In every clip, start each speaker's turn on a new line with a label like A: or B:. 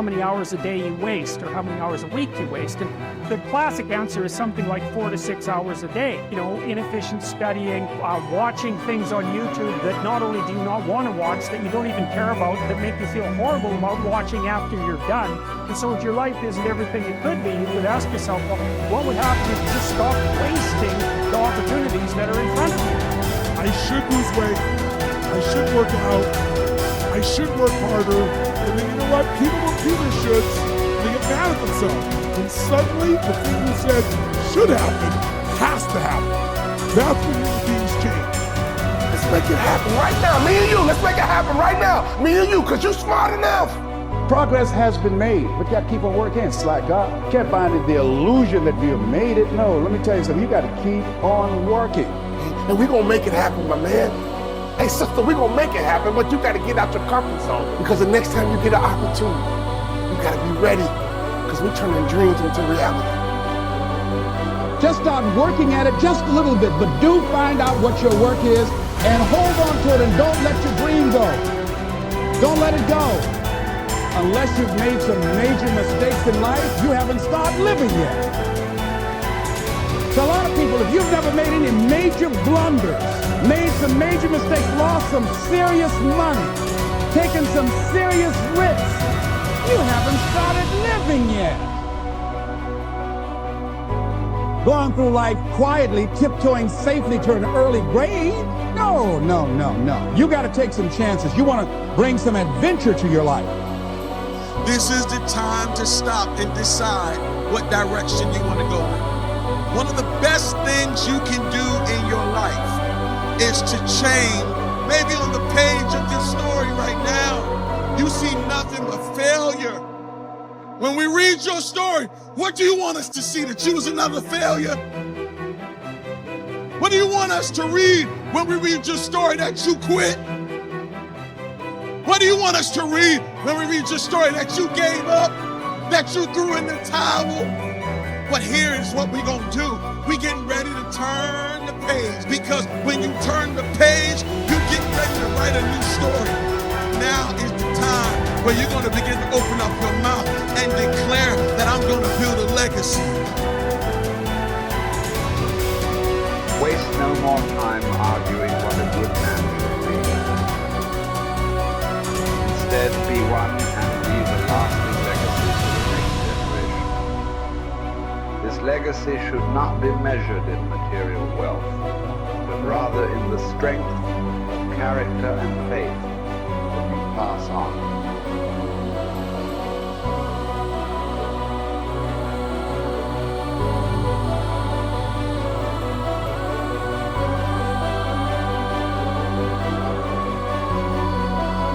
A: many hours a day you waste or how many hours a week you waste. And the classic answer is something like 4 to 6 hours a day. You know, inefficient studying, watching things on YouTube that not only do you not want to watch, that you don't even care about, that make you feel horrible about watching after you're done. And so if your life isn't everything it could be, you could ask yourself, well, what would happen if you just stopped wasting the opportunities that are in front of you?
B: I should lose weight. I should work out. I should work harder. And then you know what? People don't do their shoulds. They get mad at themselves. And suddenly the thing you said should happen has to happen. That's when human beings change.
C: Let's make it happen right now. Me and you, let's make it happen right now. Me and you, because you're smart enough.
D: Progress has been made, but you got to keep on working. It's like God can't find the illusion that we have made it. No, let me tell you something. You got to keep on working.
C: And we're going to make it happen, my man. Hey, sister, we're going to make it happen, but you got to get out your comfort zone. Because the next time you get an opportunity, you got to be ready. Because we're turning dreams into reality.
D: Just start working at it just a little bit, but do find out what your work is and hold on to it and don't let your dream go. Don't let it go. Unless you've made some major mistakes in life, you haven't started living yet. So a lot of people, if you've never made any major blunders, made some major mistakes, lost some serious money, taken some serious risks, you haven't started living yet. Going through life quietly, tiptoeing safely to an early grave? No, no, no, no. You got to take some chances. You want to bring some adventure to your life.
E: This is the time to stop and decide what direction you want to go in. One of the best things you can do in your life is to change. Maybe on the page of your story right now, you see nothing but failure. When we read your story, what do you want us to see? That you was another failure? What do you want us to read when we read your story? That you quit? What do you want us to read when we read your story? That you gave up? That you threw in the towel? But here is what we're going to do. We're getting ready to turn the page, because when you turn the page, you're getting ready to write a new story. Now is the time where you're going to begin to open up your mouth and declare that I'm going to build a legacy.
F: Waste no more time arguing what a good man should be. Instead, be one and leave a lasting legacy for the next generation. This legacy should not be measured in material wealth, but rather in the strength of character and faith that you pass on.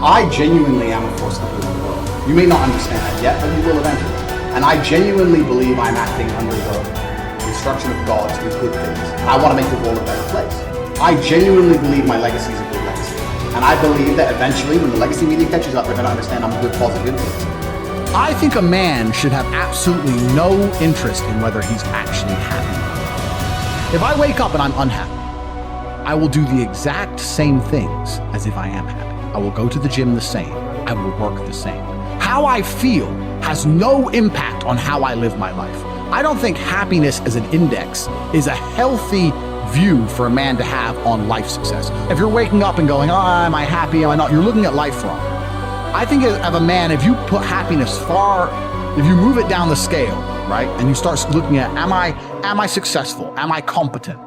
G: I genuinely am a force to move the world. You may not understand that yet, but you will eventually. And I genuinely believe I'm acting under the instruction of God to do good things. I want to make the world a better place. I genuinely believe my legacy is a good legacy. And I believe that eventually, when the legacy media catches up, they're going to understand I'm a good, positive influence.
H: I think a man should have absolutely no interest in whether he's actually happy. If I wake up and I'm unhappy, I will do the exact same things as if I am happy. I will go to the gym the same. I will work the same. How I feel has no impact on how I live my life. I don't think happiness as an index is a healthy view for a man to have on life success. If you're waking up and going, oh, am I happy, am I not? You're looking at life wrong. I think of a man, if you put happiness if you move it down the scale, right? And you start looking at, am I successful? Am I competent?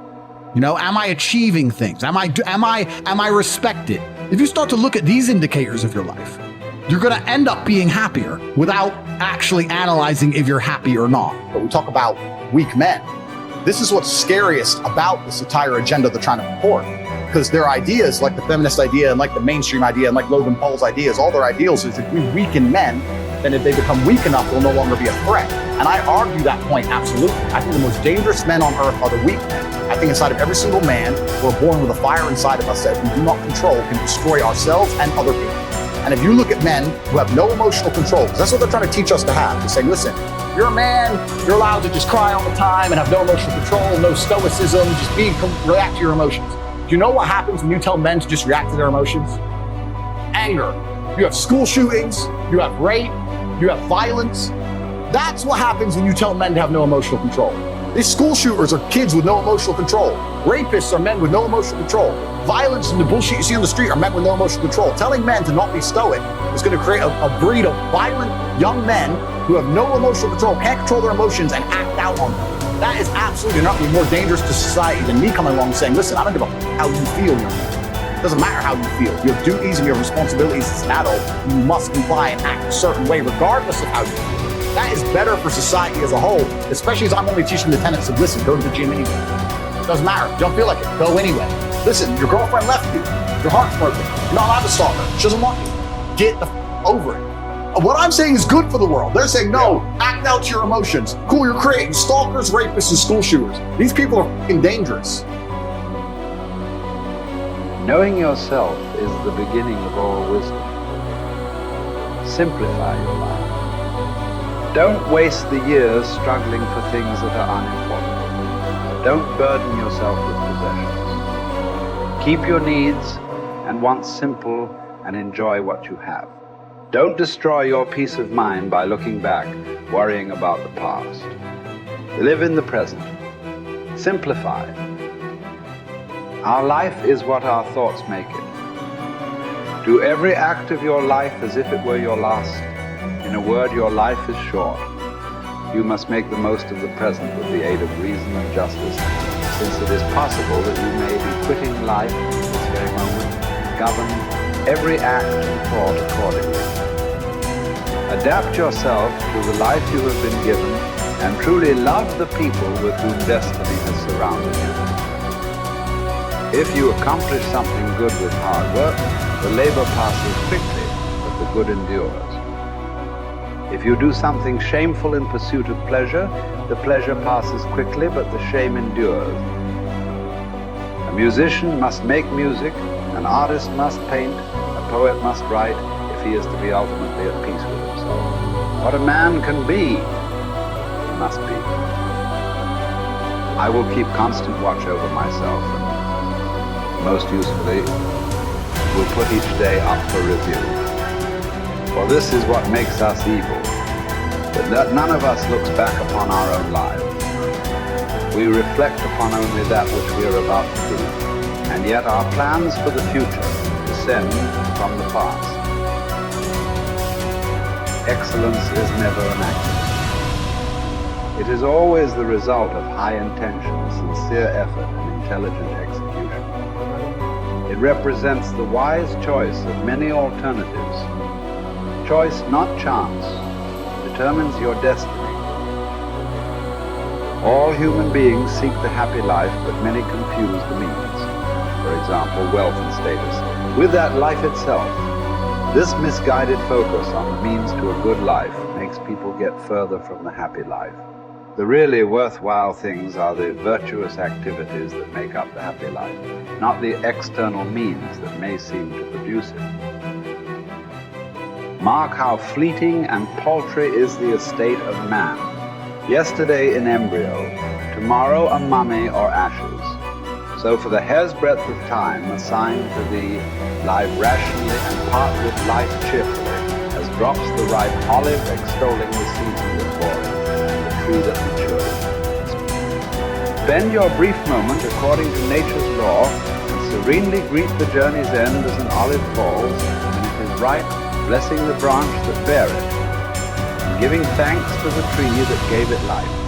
H: You know, am I achieving things? Am I respected? If you start to look at these indicators of your life, you're going to end up being happier without actually analyzing if you're happy or not.
G: But we talk about weak men. This is what's scariest about this entire agenda they're trying to purport. Because their ideas, like the feminist idea and like the mainstream idea and like Logan Paul's ideas, all their ideals is if we weaken men, then if they become weak enough, they'll no longer be a threat. And I argue that point absolutely. I think the most dangerous men on earth are the weak men. I think inside of every single man, we're born with a fire inside of us that we do not control can destroy ourselves and other people. And if you look at men who have no emotional control, because that's what they're trying to teach us to have, to say, listen, you're a man, you're allowed to just cry all the time and have no emotional control, no stoicism, just react to your emotions. Do you know what happens when you tell men to just react to their emotions? Anger. You have school shootings, you have rape, You have violence. That's what happens when you tell men to have no emotional control. These school shooters are kids with no emotional control. Rapists are men with no emotional control. Violence and the bullshit you see on the street are men with no emotional control. Telling men to not be stoic is going to create a breed of violent young men who have no emotional control, can't control their emotions, and act out on them. That is absolutely not be more dangerous to society than me coming along and saying, listen, I don't give a how you feel, young man. It doesn't matter how you feel. You have duties and you have responsibilities as an adult. You must comply and act a certain way regardless of how you feel. That is better for society as a whole, especially as I'm only teaching the tenets of, listen, go to the gym anyway. Doesn't matter. Don't feel like it. Go anyway. Listen, your girlfriend left you. Your heart's broken. You're not allowed to stalk her. She doesn't want you. Get the over it. What I'm saying is good for the world. They're saying, no, act out your emotions. Cool, you're creating stalkers, rapists, and school shooters. These people are fucking dangerous.
F: Knowing yourself is the beginning of all wisdom. Simplify your life. Don't waste the years struggling for things that are unimportant. Don't burden yourself with possessions. Keep your needs and wants simple and enjoy what you have. Don't destroy your peace of mind by looking back, worrying about the past. Live in the present. Simplify. Our life is what our thoughts make it. Do every act of your life as if it were your last. In a word, your life is short. You must make the most of the present with the aid of reason and justice, since it is possible that you may be quitting life at this very moment. Govern every act and thought accordingly. Adapt yourself to the life you have been given and truly love the people with whom destiny has surrounded you. If you accomplish something good with hard work, the labor passes quickly, but the good endures. If you do something shameful in pursuit of pleasure, the pleasure passes quickly, but the shame endures. A musician must make music, an artist must paint, a poet must write, if he is to be ultimately at peace with himself. What a man can be, he must be. I will keep constant watch over myself, and most usefully, will put each day up for review. For this is what makes us evil, that none of us looks back upon our own lives. We reflect upon only that which we are about to do, and yet our plans for the future descend from the past. Excellence is never an accident. It is always the result of high intention, sincere effort, and intelligent execution. It represents the wise choice of many alternatives. Choice, not chance, determines your destiny. All human beings seek the happy life, but many confuse the means. For example, wealth and status, with that life itself. This misguided focus on the means to a good life makes people get further from the happy life. The really worthwhile things are the virtuous activities that make up the happy life, not the external means that may seem to produce it. Mark how fleeting and paltry is the estate of man. Yesterday an embryo, tomorrow a mummy or ashes. So for the hair's breadth of time assigned to thee, live rationally and part with life cheerfully, as drops the ripe olive extolling the season that bore it, and the tree that matured. Spend your brief moment according to nature's law, and serenely greet the journey's end as an olive falls, when it is ripe, blessing the branch that bare it, and giving thanks to the tree that gave it life.